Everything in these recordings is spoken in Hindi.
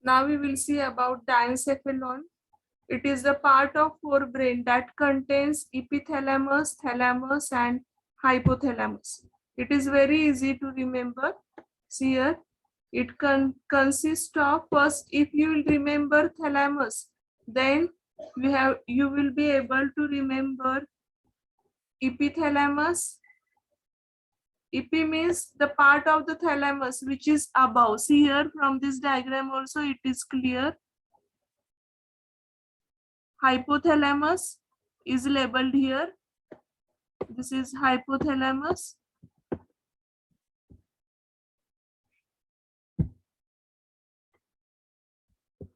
Now we will see about diencephalon. It is the part of forebrain that contains epithalamus, thalamus, and hypothalamus. It is very easy to remember. See here, it consists of, first, if you will remember thalamus, then you will be able to remember epithalamus. Epi means the part of the thalamus which is above. See here, from this diagram also it is clear. Hypothalamus is labeled here. This is hypothalamus.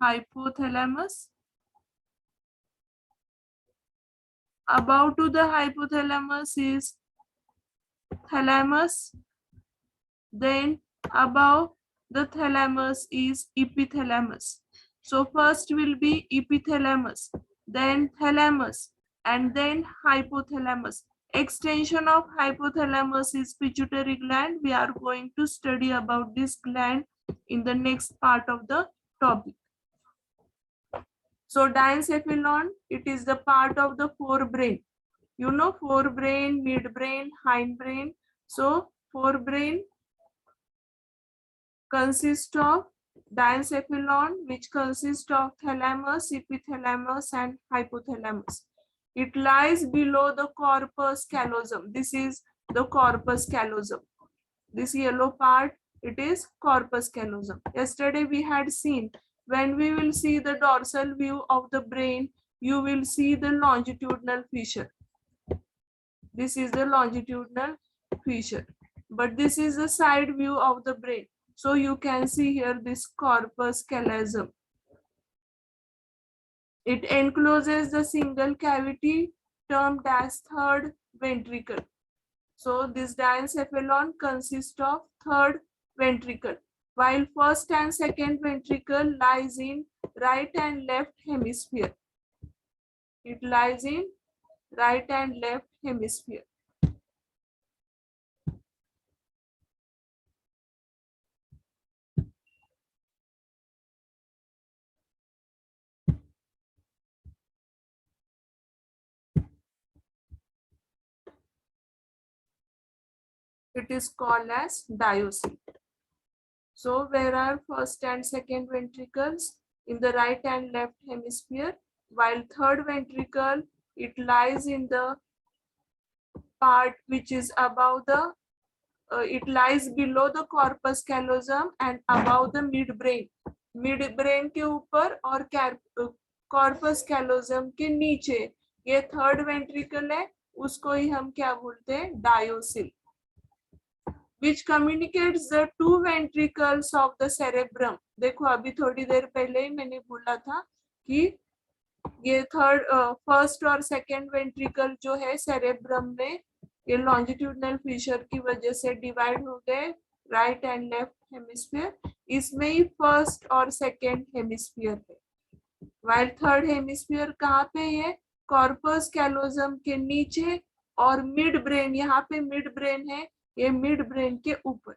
Hypothalamus. Above to the hypothalamus is thalamus. Then above the thalamus is epithalamus. So first will be epithalamus, then thalamus, and then hypothalamus. Extension of hypothalamus is pituitary gland. We are going to study about this gland in the next part of the topic. So diencephalon, it is the part of the forebrain. You know, forebrain, midbrain, hindbrain. So forebrain consists of diencephalon, which consists of thalamus, epithalamus, and hypothalamus. It lies below the corpus callosum. This is the corpus callosum. This yellow part, it is corpus callosum. Yesterday we had seen, when we will see the dorsal view of the brain, you will see the longitudinal fissure. This is the longitudinal fissure. But this is the side view of the brain. So you can see here this corpus callosum. It encloses the single cavity termed as third ventricle. So this diencephalon consists of third ventricle, while first and second ventricle lies in right and left hemisphere. It lies in right and left hemisphere. It is called as diocele. So where are first and second ventricles? In the right and left hemisphere, while third ventricle, it lies in the part which is above the, it lies below the corpus callosum and above the midbrain. Midbrain के ऊपर और corpus callosum के नीचे ये थर्ड वेंट्रिकल है, उसको ही हम क्या बोलते हैं? डायोसिल. Which communicates the two ventricles of the cerebrum. देखो अभी थोड़ी देर पहले ही मैंने बोला था कि ये फर्स्ट और सेकेंड वेंट्रिकल जो है सेरेब्रम में, ये लॉन्जिट्यूडनल फिशर की वजह से डिवाइड हो गए राइट एंड लेफ्ट हेमिस्फीयर. इसमें ही फर्स्ट और सेकेंड हेमिस्फीयर है. वाइल थर्ड हेमिस्फीयर कहाँ पे है? कॉर्पस कैलोजम के नीचे, और मिड ब्रेन, यहाँ पे मिड ब्रेन है, ये मिड ब्रेन के ऊपर.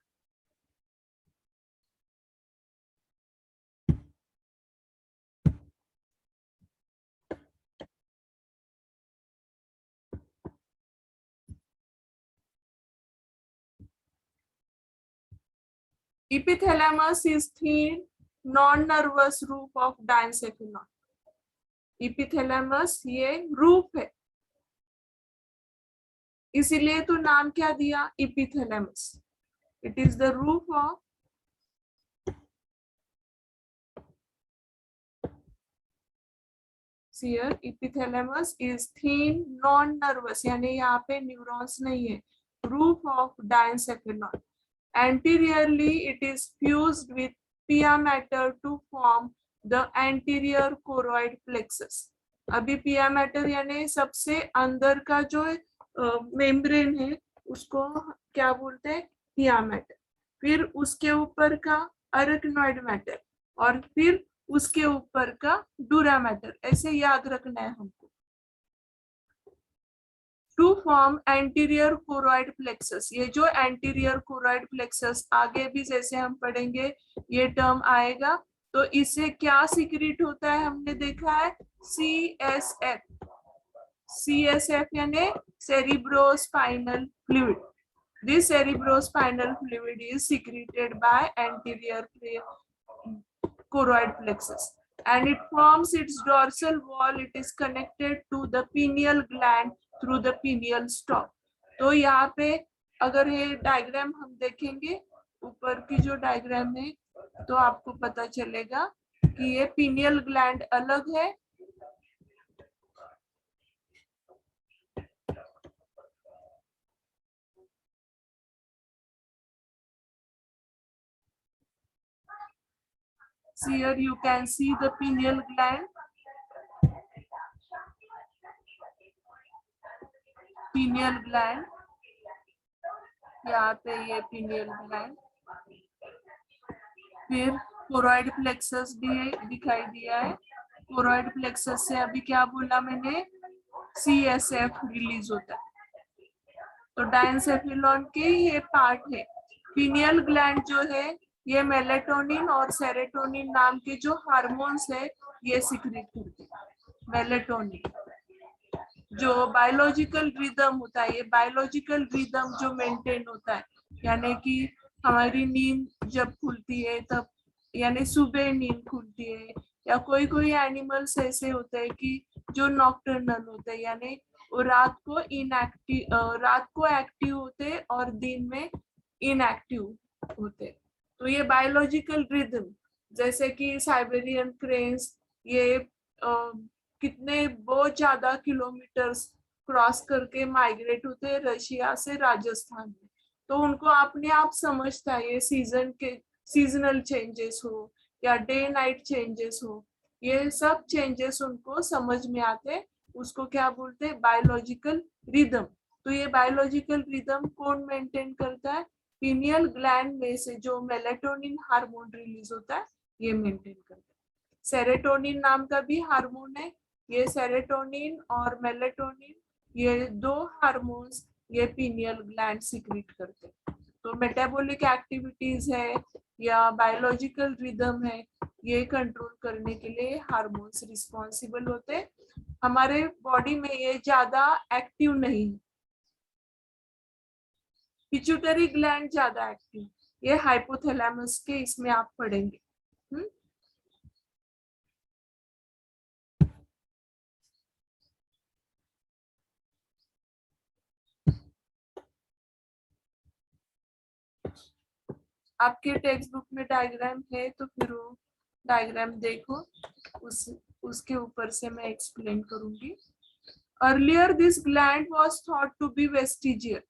Epithalamus is thin, non-nervous roof of diencephalon. Epithalamus ये रूफ है, इसीलिए तो नाम क्या दिया? Epithalamus. It is the roof of here. Epithalamus is thin, non-nervous, यानी यहाँ पे न्यूरॉन्स नहीं है. Roof of diencephalon. Anteriorly, it is fused with pia mater to form the anterior choroid plexus. अभी pia mater यानी सबसे अंदर का जो मेम्ब्रेन है उसको क्या बोलते हैं? pia mater. फिर उसके ऊपर का अरेक्नॉइड मैटर, और फिर उसके ऊपर का डूरा मैटर. ऐसे याद रखना है हमको. To form anterior choroid plexus. ये जो एंटीरियर कोरॉइड प्लेक्सस आगे भी जैसे हम पढ़ेंगे ये टर्म आएगा, तो इससे क्या सीक्रेट होता है, हमने देखा है CSF। CSF यानी cerebrospinal fluid. This cerebrospinal fluid is secreted by anterior choroid plexus and it forms its dorsal wall. It is connected to the pineal gland through the pineal stalk. तो यहाँ पे अगर ये डायग्राम हम देखेंगे, ऊपर की जो डायग्राम है, तो आपको पता चलेगा कि ये पिनियल ग्लैंड अलग है So here you can see the pineal gland. Pineal gland. यहाँ पे ये pineal gland. फिर कोरोइड प्लेक्सस भी दिखाई दिया है. कोरोइड प्लेक्सस से अभी क्या बोला मैंने, CSF रिलीज होता है. तो डायनसेफिलॉन के ये पार्ट है. पिनियल ग्लैंड जो है ये मेलेटोनिन और सेरोटोनिन नाम के जो हार्मोन्स है ये सिक्रेट करते हैं. मेलेटोनिन जो बायोलॉजिकल रिदम होता है, ये बायोलॉजिकल रिदम जो मेंटेन होता है, यानी कि हमारी नींद जब खुलती है तब, यानी सुबह नींद खुलती है, या कोई कोई एनिमल्स ऐसे होते हैं कि जो नॉक्टर्नल होते हैं, यानी वो रात को एक्टिव होते और दिन में इनएक्टिव होते. तो ये बायोलॉजिकल रिदम, जैसे कि साइबेरियन क्रेन्स ये कितने बहुत ज्यादा किलोमीटर्स क्रॉस करके माइग्रेट होते हैं रशिया से राजस्थान में, तो उनको अपने आप समझता है ये सीजनल चेंजेस हो या डे नाइट चेंजेस हो, ये सब चेंजेस उनको समझ में आते, उसको क्या बोलते हैं, बायोलॉजिकल रिदम. तो ये बायोलॉजिकल रिदम कौन मेंटेन करता है, पिनियल ग्लैंड में से जो मेलेटोनिन हार्मोन रिलीज होता है ये मेंटेन करता है. सेरोटोनिन नाम का भी हार्मोन है, ये सेरोटोनिन और मेलेटोनिन ये दो हार्मोन्स ये पिनियल ग्लैंड सीक्रेट करते हैं. तो मेटाबॉलिक एक्टिविटीज है या बायोलॉजिकल रिदम है, ये कंट्रोल करने के लिए हार्मोन्स रिस्पॉन्सिबल होते हैं. हमारे बॉडी में ये ज्यादा एक्टिव नहीं है. पिट्यूटरी ग्लैंड ज्यादा एक्टिव, ये हाइपोथैलेमस के इसमें आप पढ़ेंगे. आपके टेक्स्ट बुक में डायग्राम है तो फिर वो डायग्राम देखो, उसके ऊपर से मैं एक्सप्लेन करूंगी. Earlier this gland was thought to be vestigial.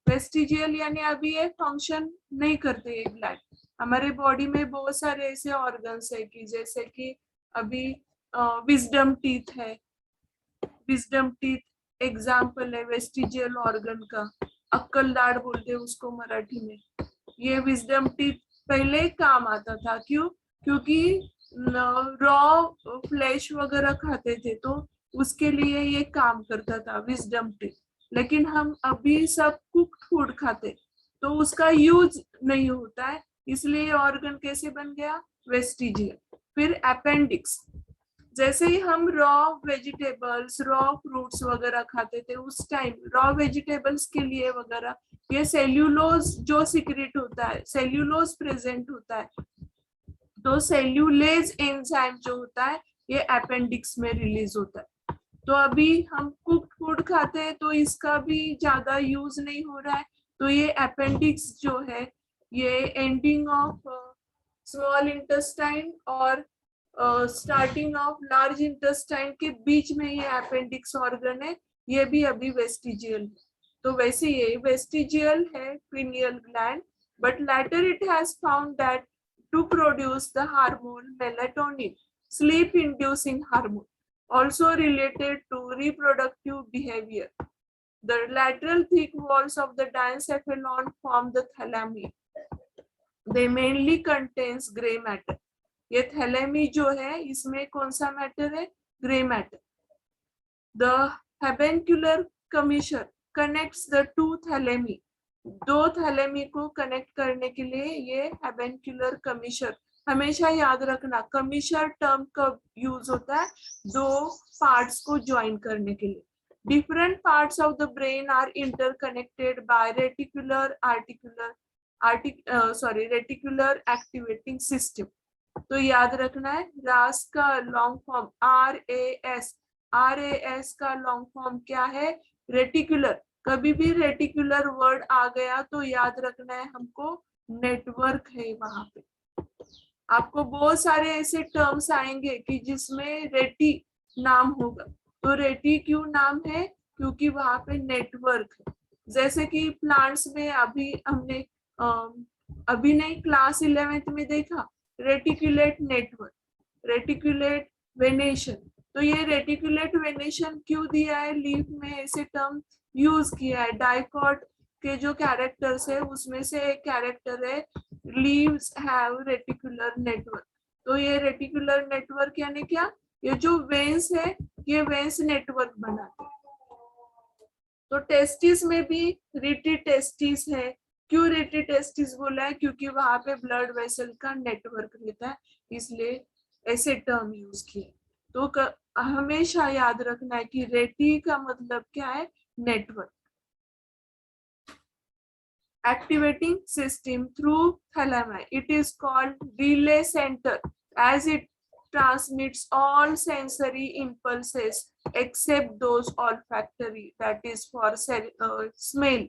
Vestigial यानी अभी ये फंक्शन नहीं करते ये ग्लैंड. हमारे बॉडी में बहुत सारे ऐसे ऑर्गन्स है कि जैसे कि अभी विजडम टीथ है. विजडम टीथ एग्जाम्पल है वेस्टिजियल ऑर्गन का. अक्कल दाढ़ बोलते हैं उसको मराठी में. ये विजडम टीथ पहले काम आता था. क्यों? क्योंकि रॉ फ्लैश वगैरह खाते थे तो उसके लिए ये काम करता था विजडम टीथ. लेकिन हम अभी सब कुक्ड फूड खाते तो उसका यूज नहीं होता है, इसलिए ऑर्गन कैसे बन गया, वेस्टिजियल. फिर अपेंडिक्स, जैसे ही हम रॉ वेजिटेबल्स रॉ फ्रूट्स वगैरह खाते थे उस टाइम रॉ वेजिटेबल्स के लिए वगैरह ये सेल्यूलोज जो सीक्रेट होता है, सेल्यूलोज प्रेजेंट होता है, तो सेल्यूलेज एंजाइम जो होता है ये अपेंडिक्स में रिलीज होता है. तो अभी हम कुक्ड फूड खाते हैं तो इसका भी ज्यादा यूज नहीं हो रहा है, तो ये अपेंडिक्स जो है ये एंडिंग ऑफ स्मॉल इंटेस्टाइन और स्टार्टिंग ऑफ लार्ज इंटेस्टाइन के बीच में ये अपेंडिक्स ऑर्गन है, ये भी अभी वेस्टिजियल है. तो वैसे ये वेस्टिजियल है pineal gland, but later it has found that to produce the hormone melatonin, sleep inducing hormone, also related to reproductive behavior. The lateral thick walls of the diencephalon form the thalami. They mainly contains gray matter. ये थैलेमी जो है इसमें कौन सा मैटर है, grey matter. The habenular commissure connects the two thalami. दो थैलेमी को कनेक्ट करने के लिए ये हैबेंक्युलर कमीशर हमेशा याद रखना कमिशर टर्म कब यूज होता है, दो पार्ट्स को ज्वाइन करने के लिए। Different parts of the brain are interconnected by reticular activating system. तो याद रखना है रास का लॉन्ग फॉर्म RAS का लॉन्ग फॉर्म क्या है, रेटिकुलर। कभी भी रेटिकुलर वर्ड आ गया तो याद रखना है हमको नेटवर्क है वहां पे। आपको बहुत सारे ऐसे टर्म्स आएंगे कि जिसमें रेटी नाम होगा, तो रेटी क्यों नाम है, क्योंकि वहां पे नेटवर्क है। जैसे कि प्लांट्स में अभी हमने अभी नहीं क्लास 11th में देखा रेटिकुलेट नेटवर्क, रेटिकुलेट वेनेशन। तो ये रेटिकुलेट वेनेशन क्यों दिया है, लीफ में ऐसे टर्म यूज किया है। डाइकॉट के जो कैरेक्टर्स है उसमें से एक कैरेक्टर है लीव्स हैव रेटिकुलर नेटवर्क। तो ये रेटिकुलर नेटवर्क यानी क्या, ये जो वेन्स है ये वेन्स नेटवर्क बनाते हैं। तो टेस्टिस में भी रिटी टेस्टिस है। क्यों रिटी टेस्टिस बोला है, क्योंकि वहां पे ब्लड वेसल का नेटवर्क रहता है, इसलिए ऐसे टर्म यूज किए। तो हमेशा याद रखना है कि रेटी का मतलब क्या है, network. Activating system through thalami. It is called relay center as it transmits all sensory impulses except those olfactory, that is for smell,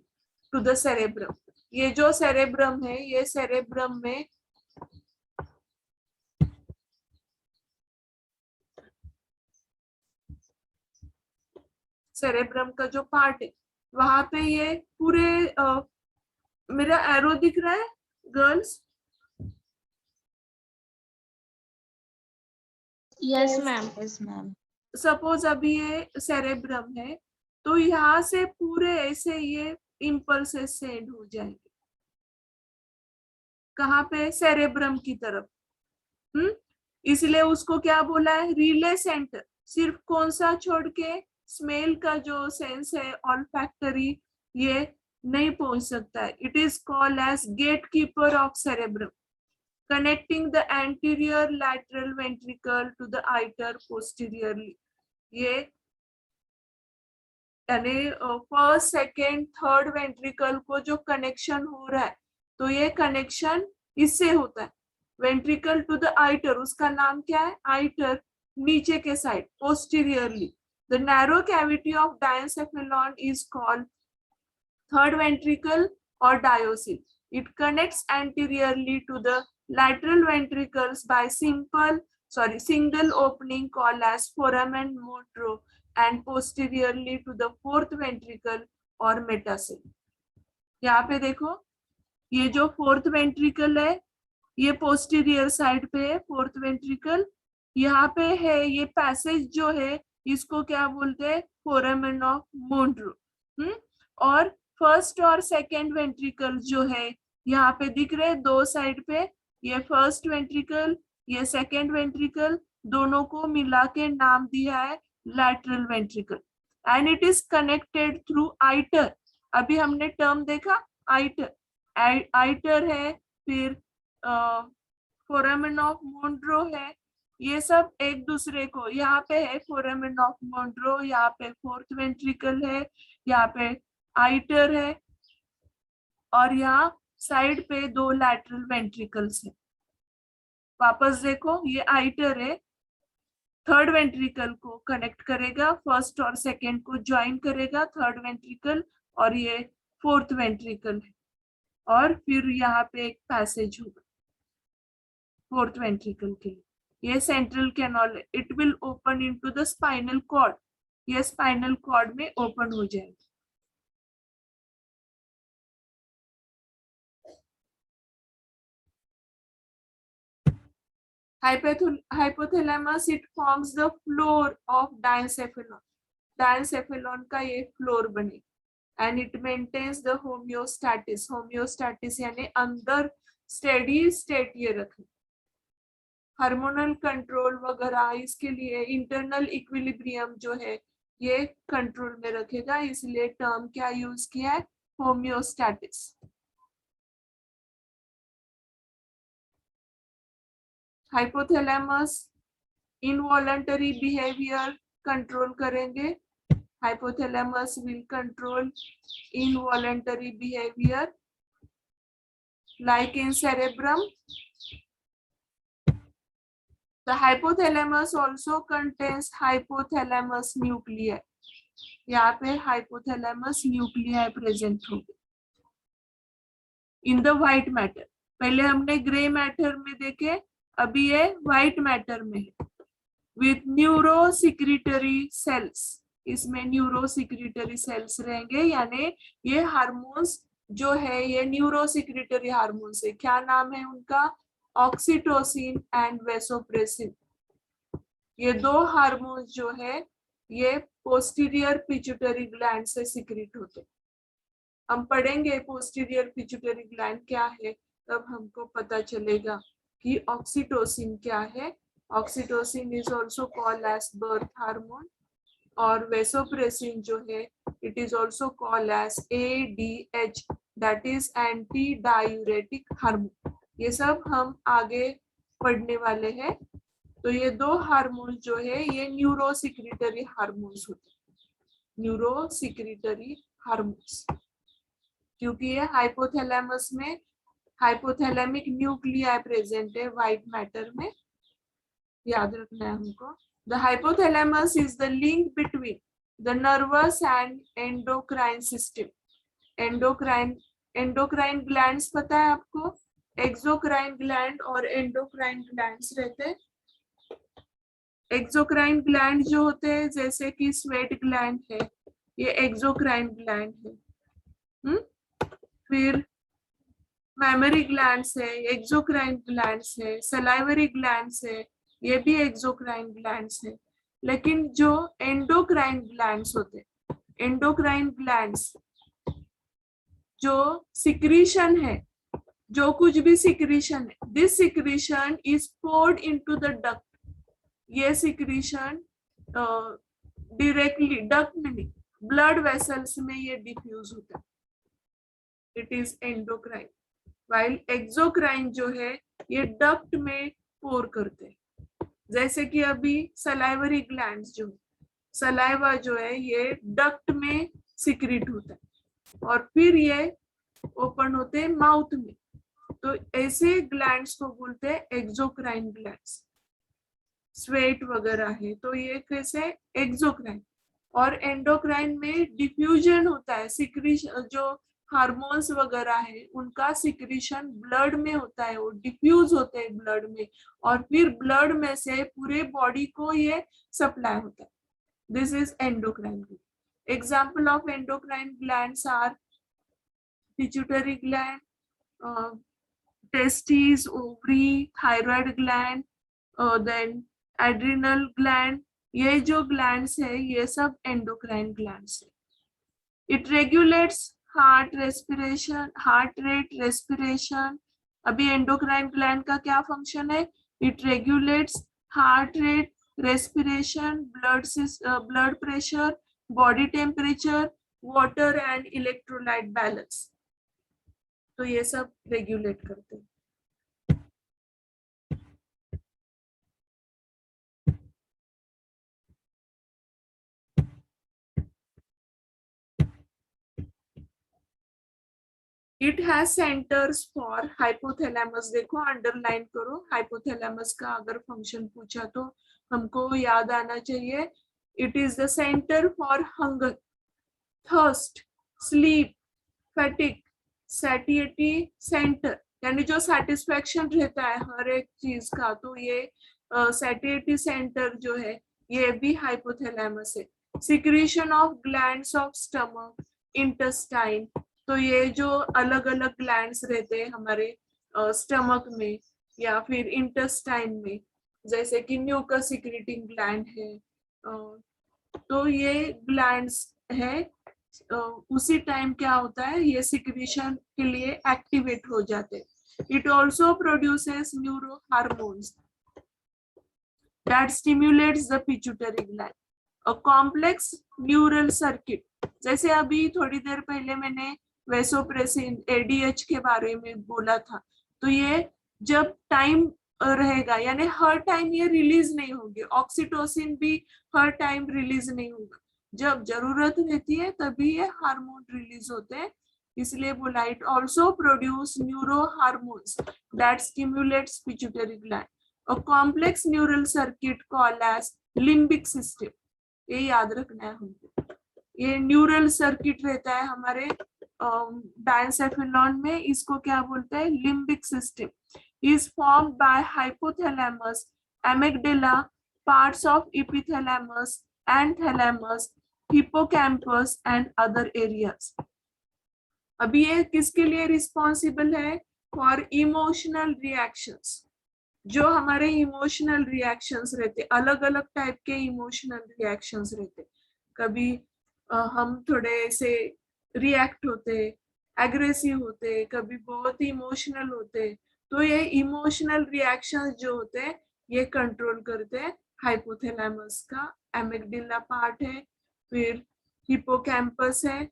to the cerebrum. ये जो cerebrum है, ये cerebrum में cerebrum का जो पार्ट है वहां पे ये पूरे मेरा एरो दिख रहा है girls? Yes ma'am. Yes ma'am. Suppose अभी ये सेरेब्रम है, तो यहाँ से पूरे ऐसे ये इम्पल्सेस सेंड हो जाएंगे कहाँ पे, सेरेब्रम की तरफ। इसलिए उसको क्या बोला है, रिले सेंटर। सिर्फ कौन सा छोड़ के, स्मेल का जो सेंस है ऑल्फैक्टरी, ये नहीं पहुंच सकता है। It is called as gate keeper of cerebrum, connecting the anterior lateral ventricle to the iter posteriorly। ये यानी फर्स्ट सेकेंड थर्ड वेंट्रिकल को जो कनेक्शन हो रहा है, तो ये कनेक्शन इससे होता है वेंट्रिकल टू द आइटर। उसका नाम क्या है, आइटर, नीचे के side posteriorly. The narrow cavity of diencephalon is called third ventricle और डायोसिल। It connects anteriorly to the lateral ventricles by single opening called as foramen Monro and posteriorly to the fourth ventricle or metacell। यहाँ पे देखो ये जो फोर्थ वेंट्रिकल है ये पोस्टीरियर साइड पे है, फोर्थ वेंट्रिकल यहाँ पे है। ये पैसेज जो है इसको क्या बोलते हैं, फोरामेन ऑफ मोन्रो। और फर्स्ट और सेकेंड वेंट्रिकल जो है यहाँ पे दिख रहे दो साइड पे, ये फर्स्ट वेंट्रिकल ये सेकेंड वेंट्रिकल, दोनों को मिला के नाम दिया है lateral ventricle. And it is connected through iter. अभी हमने टर्म देखा आइटर, आइटर है, फिर फोरामेन ऑफ मोन्ड्रो है, ये सब एक दूसरे को, यहाँ पे है फोरामेन ऑफ मोन्ड्रो, यहाँ पे फोर्थ वेंट्रिकल है, यहाँ पे आइटर है, और यहाँ साइड पे दो लैटरल वेंट्रिकल्स है। वापस देखो ये आइटर है, थर्ड वेंट्रिकल को कनेक्ट करेगा, फर्स्ट और सेकेंड को ज्वाइन करेगा थर्ड वेंट्रिकल, और ये फोर्थ वेंट्रिकल है, और फिर यहाँ पे एक पैसेज होगा फोर्थ वेंट्रिकल के लिए। ये central canal, it will open into the spinal cord, ये स्पाइनल कॉर्ड में ओपन हो जाएगा। Hypothalamus, it forms the floor of diencephalon, diencephalon का ये फ्लोर बने, and it maintains the homeostasis, homeostasis यानी अंदर स्टेडी स्टेट ये रखे, हार्मोनल कंट्रोल वगैरह, इसके लिए इंटरनल इक्विलिब्रियम जो है ये कंट्रोल में रखेगा, इसलिए टर्म क्या यूज किया है, होम्योस्टैटिस। हाइपोथैलेमस इनवॉलंटरी बिहेवियर कंट्रोल करेंगे. Hypothalamus will control involuntary behaviour like in cerebrum. The hypothalamus also contains hypothalamus nuclei. यहाँ पे hypothalamus nuclei present होंगे. In the white matter. पहले हमने ग्रे मैटर में देखे, अभी ये व्हाइट मैटर में है. With neurosecretory cells. इसमें न्यूरोसिक्रिटरी सेल्स रहेंगे, यानी ये हार्मोन्स जो है ये न्यूरोसिक्रिटरी हार्मोन्स है. क्या नाम है उनका? Oxytocin and vasopressin. ये दो हार्मोन्स जो है ये पोस्टीरियर पिट्यूटरी ग्लैंड से सिक्रीट होते. हम पढ़ेंगे पोस्टीरियर पिट्यूटरी ग्लैंड क्या है, तब हमको पता चलेगा कि ऑक्सीटोसिन क्या है. Oxytocin is also called as birth hormone, और वेसोप्रेसिन जो है it is also called as ADH, that is anti diuretic hormone. ये सब हम आगे पढ़ने वाले हैं. तो ये दो हार्मोन जो है ये न्यूरोसिक्रिटरी हार्मोन्स होते हैं. न्यूरोसिक्रिटरी हार्मोन्स, क्योंकि ये हाइपोथैलेमस में हाइपोथैलेमिक न्यूक्लियाई प्रेजेंट है व्हाइट मैटर में. याद रखना है हमको. The hypothalamus is the link between the nervous and endocrine system. Endocrine glands पता है आपको? Exocrine gland और endocrine glands रहते हैं. Exocrine gland जो होते हैं जैसे कि sweat gland है, ये exocrine gland है. फिर mammary glands है, exocrine glands है. salivary glands है, ये भी एक्सोक्राइन ग्लैंड्स है. लेकिन जो एंडोक्राइन ग्लैंड्स होते हैं, एंडोक्राइन ग्लैंड्स जो सिक्रीशन है, जो कुछ भी सिक्रीशन है, this secretion is poured into the duct. ये सिक्रीशन डायरेक्टली डक्ट में नहीं, ब्लड वेसल्स में ये डिफ्यूज होता है. It is endocrine. While exocrine जो है ये डक्ट में पोर करते हैं. जैसे कि अभी सलाइवरी ग्लैंड्स जो सलाइवा जो है ये डक्ट में सिक्रीट होता है और फिर ये ओपन होते हैं माउथ में. तो ऐसे ग्लैंड्स को बोलते हैं एक्सोक्राइन ग्लैंड्स. स्वेट वगैरह है तो ये कैसे एक्सोक्राइन. और एंडोक्राइन में डिफ्यूजन होता है. सिक्रीशन जो हार्मोन्स वगैरह है उनका सिक्रीशन ब्लड में होता है, वो डिफ्यूज होते हैं ब्लड में और फिर ब्लड में से पूरे बॉडी को ये सप्लाई होता है. This is endocrine gland. Example of endocrine glands are pituitary gland, testis, ovary, thyroid gland, then adrenal gland. ये जो ग्लैंड्स है ये सब एंडोक्राइन ग्लैंड्स है. It regulates heart respiration, heart rate, respiration. अभी एंडोक्राइन ग्लैंड का क्या फंक्शन है? It regulates heart rate, respiration, blood pressure, body temperature, water and electrolyte balance. तो ये सब रेगुलेट करते हैं. It has centres for hypothalamus. देखो अंडरलाइन करो, हाइपोथैलेमस का अगर फंक्शन पूछा तो हमको याद आना चाहिए. It is the centre for hunger, thirst, sleep, fatigue, satiety centre, यानी जो सेटिस्फेक्शन रहता है हर एक चीज का, तो ये सैटिएटी सेंटर जो है ये भी हाइपोथैलेमस है. Secretion of glands of stomach, intestine. तो ये जो अलग अलग ग्लैंड्स रहते हैं हमारे स्टमक में या फिर इंटेस्टाइन में, जैसे कि म्यूकस सिक्रीटिंग ग्लैंड है, तो ये ग्लैंड्स है. उसी टाइम क्या होता है ये सिक्रीशन के लिए एक्टिवेट हो जाते हैं. It also produces neuro hormones that stimulates the pituitary gland. A complex neural circuit, जैसे अभी थोड़ी देर पहले मैंने वेसोप्रेसिन ADH के बारे में बोला था. तो ये जब टाइम रहेगा, यानी हर टाइम ये रिलीज नहीं होगी। ऑक्सीटोसिन भी हर टाइम रिलीज नहीं होगा, जब जरूरत रहती है तभी ये हार्मोन रिलीज होते हैं। इसलिए बोला it also produce neuro hormones that stimulates pituitary gland, a complex neural circuit called as limbic system. ये याद रखना है हमको। ये न्यूरल सर्किट रहता है हमारे डायसेफिलॉन में, इसको क्या बोलते हैं? Limbic system is formed by hypothalamus, amygdala, parts of epithalamus and thalamus, hippocampus and other areas. अभी ये किसके लिए रिस्पॉन्सिबल है? For emotional reactions. जो हमारे इमोशनल रिएक्शंस रहते, अलग अलग टाइप के इमोशनल रिएक्शंस रहते। कभी हम थोड़े से रिएक्ट होते, एग्रेसिव होते, कभी बहुत इमोशनल होते। तो ये इमोशनल रिएक्शंस जो होते हैं ये कंट्रोल करते हैं हाइपोथैलेमस का एमिग्डाला पार्ट है, फिर हिपोकैम्पस है,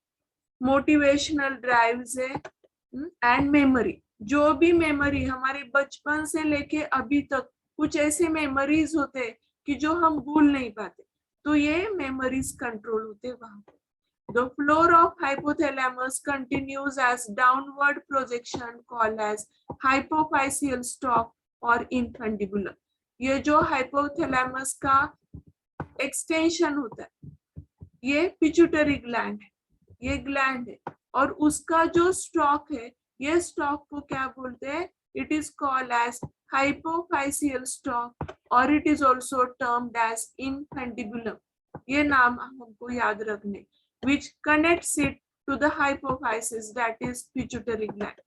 मोटिवेशनल ड्राइव्स है एंड मेमोरी। जो भी मेमोरी हमारे बचपन से लेके अभी तक कुछ ऐसे मेमोरीज होते हैं कि जो हम भूल नहीं पाते, तो ये मेमोरीज कंट्रोल होते हैं वहां पे। The floor of hypothalamus continues as downward projection called as hypophyseal stalk or infundibulum. ये जो hypothalamus का extension होता है, ये पिट्यूटरी ग्लैंड है, ये ग्लैंड है, और उसका जो स्टॉक है, ये स्टॉक को क्या बोलते हैं? It is called as hypophyseal stalk or it is also termed as infundibulum. ये नाम हमको याद रखने, which connects it to the hypophysis, that is pituitary gland,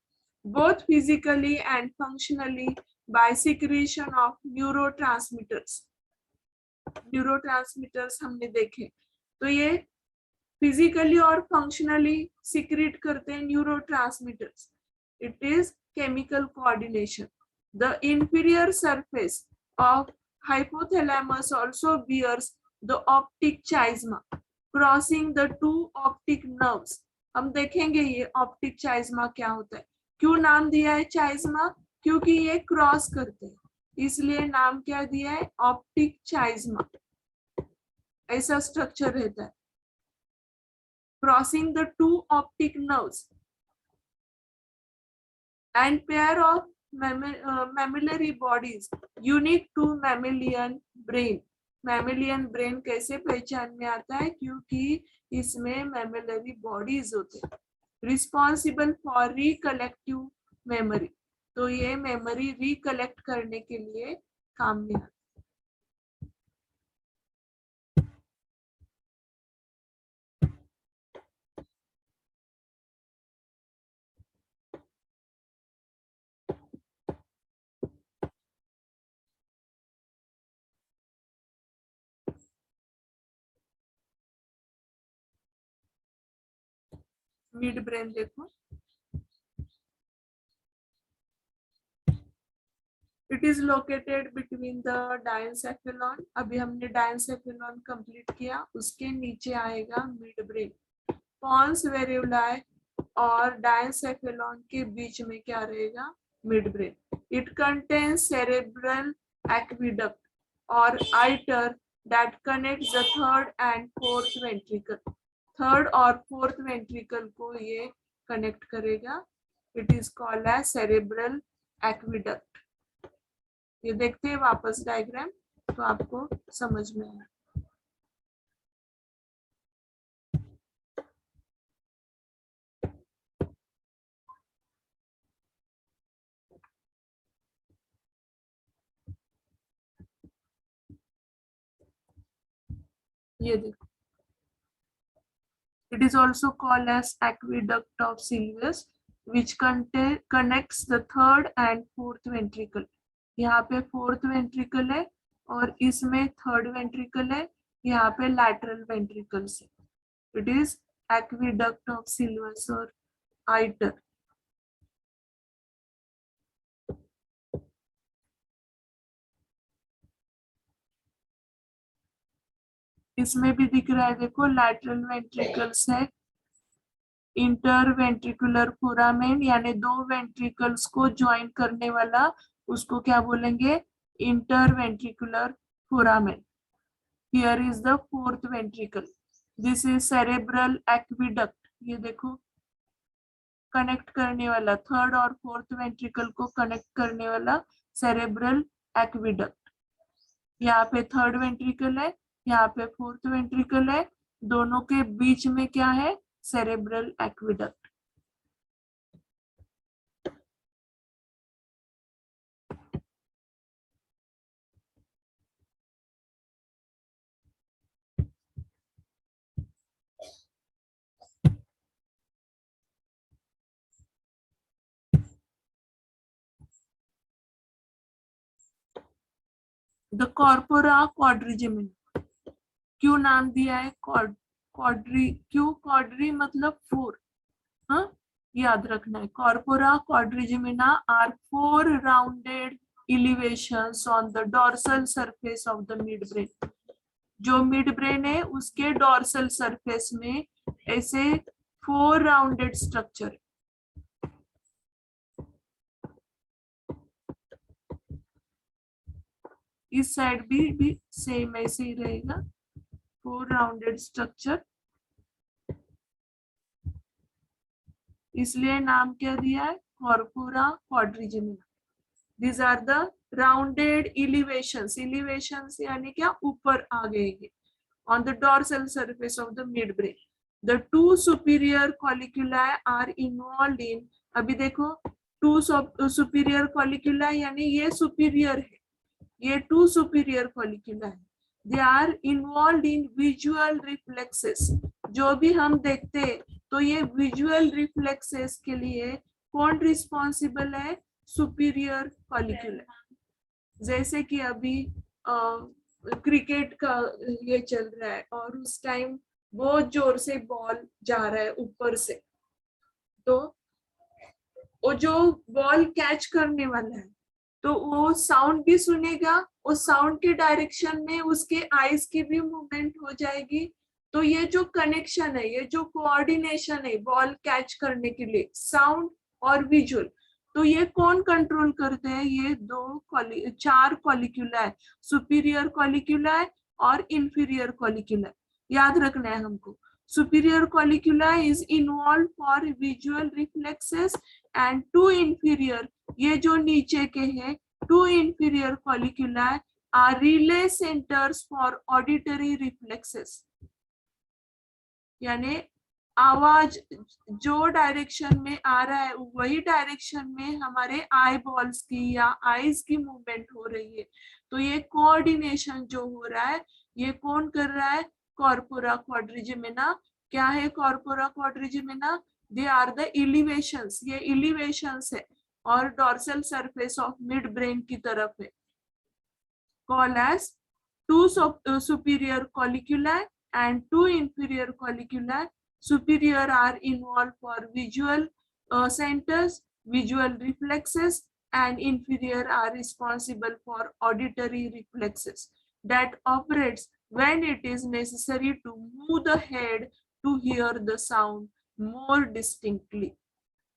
both physically and functionally by secretion of neurotransmitters. Neurotransmitters हमने देखे, तो ये फिजिकली और फंक्शनली सिक्रीट करते हैं neurotransmitters. It is chemical coordination. The inferior surface of hypothalamus also bears the optic chiasma crossing the two optic nerves. हम देखेंगे ये ऑप्टिक चाइज्मा क्या होता है। क्यों नाम दिया है चाइज्मा? क्योंकि ये क्रॉस करते हैं, इसलिए नाम क्या दिया है? ऑप्टिक चाइज्मा। ऐसा स्ट्रक्चर रहता है, crossing the two optic nerves and pair of mammillary bodies unique to mammalian brain. mammalian brain कैसे पहचान में आता है? क्योंकि इसमें mammillary bodies होते हैं, responsible for recollective memory. तो ये मेमोरी रिकलेक्ट करने के लिए काम में आता है। मिड ब्रेन देखो, it is located between the diencephalon. अभी हमने डायनसेफेलॉन कंप्लीट किया, उसके नीचे आएगा मिड ब्रेन। पॉन्स वेरियोलाई और डायनसेफेलॉन के बीच में क्या रहेगा? Mid brain. It contains cerebral aqueduct और iter that connects the third and fourth ventricle. Third और फोर्थ वेंट्रिकल को ये कनेक्ट करेगा। It is called as cerebral aqueduct. ये देखते हैं वापस डायग्राम तो आपको समझ में आए। ये देखो, it is also called as aqueduct of Sylvius, which connects the third and fourth ventricle. यहाँ पे फोर्थ वेंट्रिकल है और इसमें थर्ड वेंट्रिकल है, यहाँ पे लैटरल वेंट्रिकल्स है। इट इज एक्विडक्ट ऑफ सिल्वस और आइटर। इसमें भी दिख रहा है, देखो लैटरल वेंट्रिकल्स है, इंटर वेंट्रिकुलर फोरामेन यानी दो वेंट्रिकल्स को ज्वाइन करने वाला उसको क्या बोलेंगे, interventricular foramen. Here is the fourth ventricle, this is cerebral aqueduct. ये देखो कनेक्ट करने वाला, थर्ड और फोर्थ वेंट्रिकल को कनेक्ट करने वाला सेरेब्रल एक्विडक्ट। यहाँ पे थर्ड वेंट्रिकल है, यहाँ पे फोर्थ वेंट्रिकल है, दोनों के बीच में क्या है, cerebral aqueduct. The corpora quadrigemina, क्यों नाम दिया है क्वाड्री, क्यों क्वाड्री मतलब फोर, हाँ याद रखना है। Corpora quadrigemina are four rounded elevations on the dorsal surface of the midbrain. जो मिड ब्रेन है उसके डोर्सल सरफेस में ऐसे फोर राउंडेड स्ट्रक्चर। इस साइड भी सेम ऐसे ही रहेगा, फोर राउंडेड स्ट्रक्चर, इसलिए नाम क्या दिया है, corpora quadrigemina. These are the rounded elevations, elevations यानी क्या, ऊपर आ गए on the dorsal surface of the midbrain. The two superior colliculi are involved in, अभी देखो two superior colliculi यानी ये superior है, ये two superior colliculi है, they are involved in visual reflexes। जो भी हम देखते हैं तो ये visual reflexes के लिए कौन रिस्पॉन्सिबल है, सुपीरियर कॉलिक्यूलर। जैसे कि अभी क्रिकेट का ये चल रहा है और उस टाइम बहुत जोर से बॉल जा रहा है ऊपर से, तो वो जो बॉल कैच करने वाला है तो वो साउंड भी सुनेगा, उस साउंड के डायरेक्शन में उसके आईज की भी मूवमेंट हो जाएगी। तो ये जो कनेक्शन है, ये जो कोऑर्डिनेशन है बॉल कैच करने के लिए, साउंड और विजुअल, तो ये कौन कंट्रोल करते हैं, ये चार कॉलिक्यूला है, सुपीरियर कॉलिक्यूला और इंफीरियर कॉलिक्यूला। याद रखना है हमको, superior colliculi is involve for visual reflexes and two inferior, ये जो नीचे के हैं, two inferior colliculi are relay centres for auditory reflexes. यानी आवाज जो डायरेक्शन में आ रहा है वही डायरेक्शन में हमारे आई बॉल्स की या आईज की मूवमेंट हो रही है। तो ये कोऑर्डिनेशन जो हो रहा है ये कौन कर रहा है, कॉर्पोरा क्वाड्रिजेमिना। क्या है corpora quadrigemina, they are the elevations, ये एलिवेशंस है और dorsal surface of mid brain की तरफ है। Called as two superior colliculi and two inferior colliculi. Superior are involved for visual centers, visual reflexes, and inferior are responsible for auditory reflexes that operates when it is necessary to move the head to hear the sound more distinctly.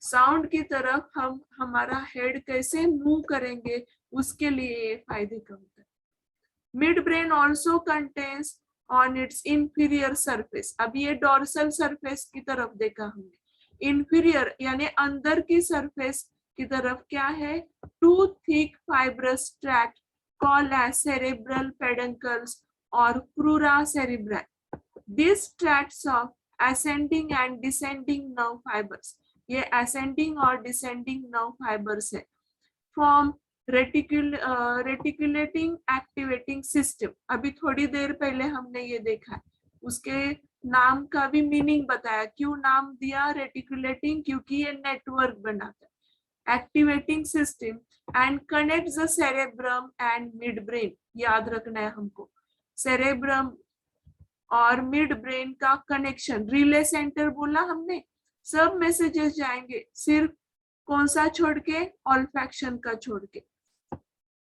Sound की तरफ हम हमारा हेड कैसे मूव करेंगे उसके लिए फायदे का होता है। Mid brain also contains on its inferior surface, अभी ये डोर्सल सरफेस की तरफ देखा हमने, इंफीरियर यानी अंदर की सरफेस की तरफ क्या है, two thick fibrous tract called as cerebral peduncles और crura cerebri. This tracts of ascending and descending nerve fibres, ये असेंडिंग और डिसेंडिंग नर्व फाइबर्स है, फॉर्म रेटिकुलेटिंग एक्टिवेटिंग सिस्टम। अभी थोड़ी देर पहले हमने ये देखा, उसके नाम का भी मीनिंग बताया, क्यों नाम दिया रेटिकुलेटिंग, क्योंकि ये नेटवर्क बनाता है। Activating system and connect the cerebrum and mid brain, याद रखना है हमको, सेरेब्रम और मिड ब्रेन का कनेक्शन। रिले सेंटर बोला हमने, सब मैसेजेस जाएंगे, सिर्फ कौन सा छोड़ के, ऑल्फैक्शन का छोड़ के।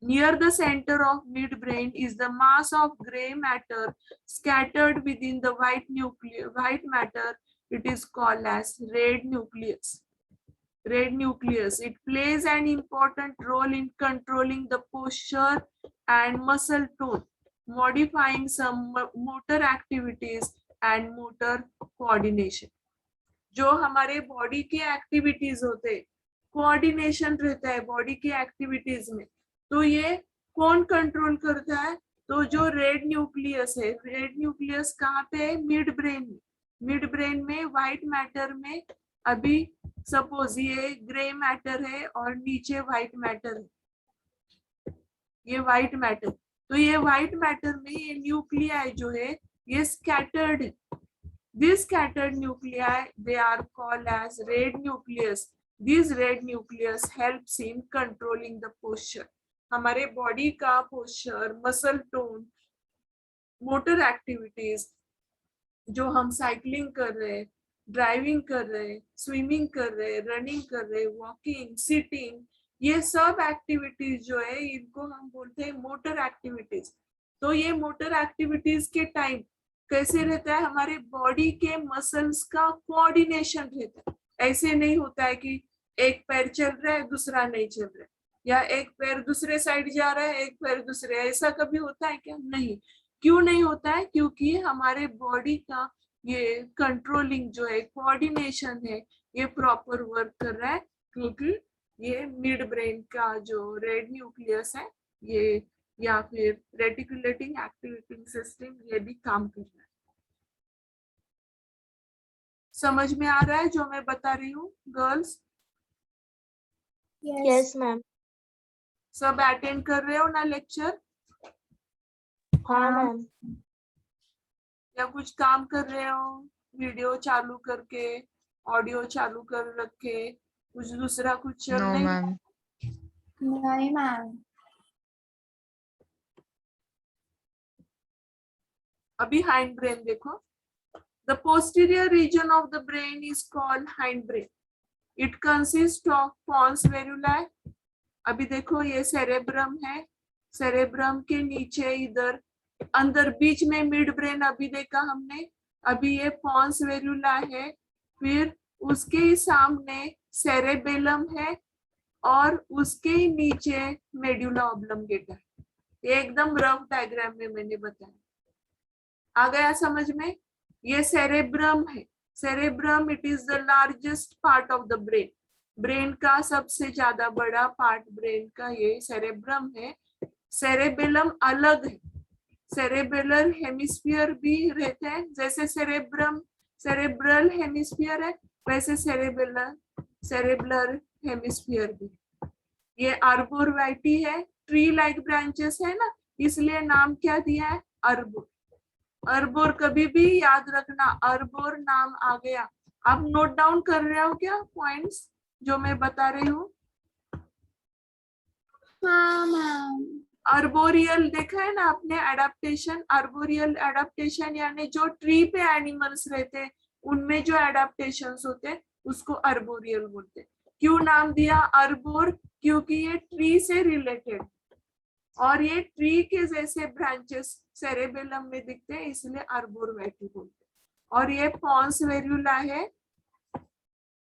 Near the center of midbrain is the mass of gray matter scattered within the white matter. It is called as red nucleus. red nucleus. It plays an important role in controlling the posture and muscle tone, modifying some motor activities and motor coordination. जो हमारे बॉडी के एक्टिविटीज होते हैं, कोऑर्डिनेशन रहता है बॉडी की एक्टिविटीज में, तो ये कौन कंट्रोल करता है? तो जो रेड न्यूक्लियस है, रेड न्यूक्लियस कहाँ पे है? मिड ब्रेन में. मिड ब्रेन में व्हाइट मैटर में, अभी सपोज ये ग्रे मैटर है और नीचे व्हाइट मैटर है, ये व्हाइट मैटर. तो ये व्हाइट मैटर में ये न्यूक्लियाई जो है ये स्कैटर्ड है. These scattered nuclei, they are called as red nucleus. These red nucleus helps in controlling the posture. हमारे बॉडी का posture, muscle tone, motor activities, जो हम साइकिलिंग कर रहे हैं, ड्राइविंग कर रहे हैं, स्विमिंग कर रहे हैं, रनिंग कर रहे हैं, वॉकिंग, सिटिंग, ये सब एक्टिविटीज जो है इनको हम बोलते हैं मोटर एक्टिविटीज. तो ये मोटर एक्टिविटीज के टाइम कैसे रहता है? हमारे बॉडी के मसल्स का कोऑर्डिनेशन रहता है. ऐसे नहीं होता है कि एक पैर चल रहा है दूसरा नहीं चल रहा है, या एक पैर दूसरे साइड जा रहा है एक पैर दूसरे, ऐसा कभी होता है क्या? नहीं. क्यों नहीं होता है? क्योंकि हमारे बॉडी का ये कंट्रोलिंग जो है, कोऑर्डिनेशन है, ये प्रॉपर वर्क कर रहा है, क्योंकि ये मिड ब्रेन का जो रेड न्यूक्लियस है ये, या फिर रेटिकुलेटिंग एक्टिवेटिंग सिस्टम, ये भी काम कर रहा है. समझ में आ रहा है जो मैं बता रही हूँ गर्ल्स? Yes, ma'am. सब अटेंड कर रहे हो ना लेक्चर? हाँ मैम. या कुछ काम कर रहे हो? वीडियो चालू करके, ऑडियो चालू कर रखे, कुछ दूसरा कुछ चल No, नहीं? ma'am. नहीं मैम. अभी हाइंड ब्रेन देखो. The posterior region of the brain is called hindbrain. It consists of pons varuli. अभी देखो ये सेरेब्रम है, सेरेब्रम के नीचे इधर अंदर बीच में मिड ब्रेन अभी देखा हमने. अभी ये पॉन्स वेरुला है, फिर उसके सामने सेरेबेलम है और उसके नीचे मेडुला ऑब्लंगेटा. ये एकदम रफ डायग्राम में मैंने बताया. आ गया समझ में? ये सेरेब्रम है. Cerebrum it is the largest part of the brain. Brain का सबसे ज्यादा बड़ा पार्ट ब्रेन का ये सेरेब्रम है. सेरेबेलम अलग है. सेरेबेलर हेमिस्फीयर भी रहते हैं, जैसे सेरेब्रम सेरेब्रल हेमिस्फीयर है वैसे सेरेबेलर हेमिस्फीयर भी. ये आर्बोरवाइटी है, ट्री लाइक ब्रांचेस है ना, इसलिए नाम क्या दिया है? अर्बोर. अर्बोर कभी भी याद रखना, अर्बोर नाम आ गया. आप नोट डाउन कर रहे हो क्या पॉइंट्स जो मैं बता रही हूँ? हाँ मैम. अर्बोरियल देखा है ना आपने? एडाप्टेशन, अर्बोरियल एडाप्टेशन यानी जो ट्री पे एनिमल्स रहते हैं उनमें जो एडाप्टेशंस होते हैं उसको अर्बोरियल बोलते हैं. क्यों नाम दिया अर्बोर? क्योंकि ये ट्री से रिलेटेड और ये ट्री के जैसे ब्रांचेस सेरेबेलम में दिखते हैं, इसलिए अर्बोरवाइटी बोलते हैं. और ये पॉन्स वेरुला है.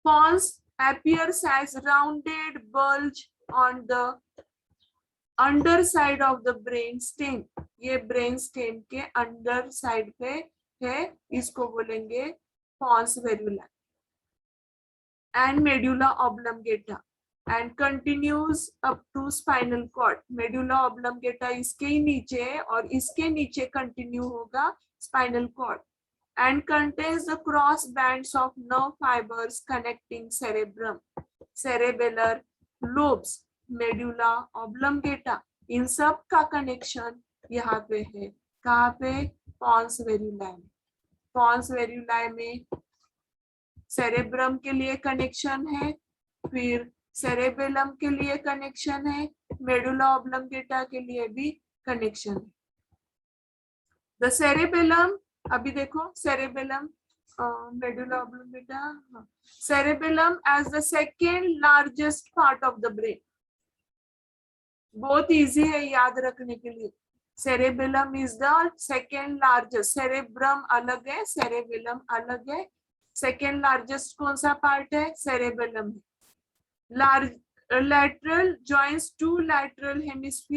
Pons appears as rounded bulge on the underside of the brain stem. ये ब्रेन स्टेम के अंडर साइड पे है, इसको बोलेंगे pons verula. And medulla oblongata and continues up to spinal cord. medulla oblongata इसके ही नीचे है और इसके नीचे कंटिन्यू होगा spinal cord. And contains the cross bands of nerve fibers connecting cerebrum, cerebellar lobes, medulla oblongata. इन सब का कनेक्शन यहाँ पे है. कहाँ पे? पॉन्स वेरुलाe में. पॉन्स वेरुलाe में सेरेब्रम के लिए कनेक्शन है, फिर सेरेबेलम के लिए कनेक्शन है, मेडुला ऑब्लंगेटा के लिए भी कनेक्शन है. द सेरेबेलम, अभी देखो cerebellum, medulla oblongata, cerebellum as the second largest part of the brain. बहुत इजी है याद रखने के लिए. Cerebellum is the second largest. Cerebrum अलग है, सेरेबेलम अलग है. सेकेंड लार्जेस्ट कौन सा पार्ट है? सेरेबेलम है. Lateral joins two lateral hemispheres.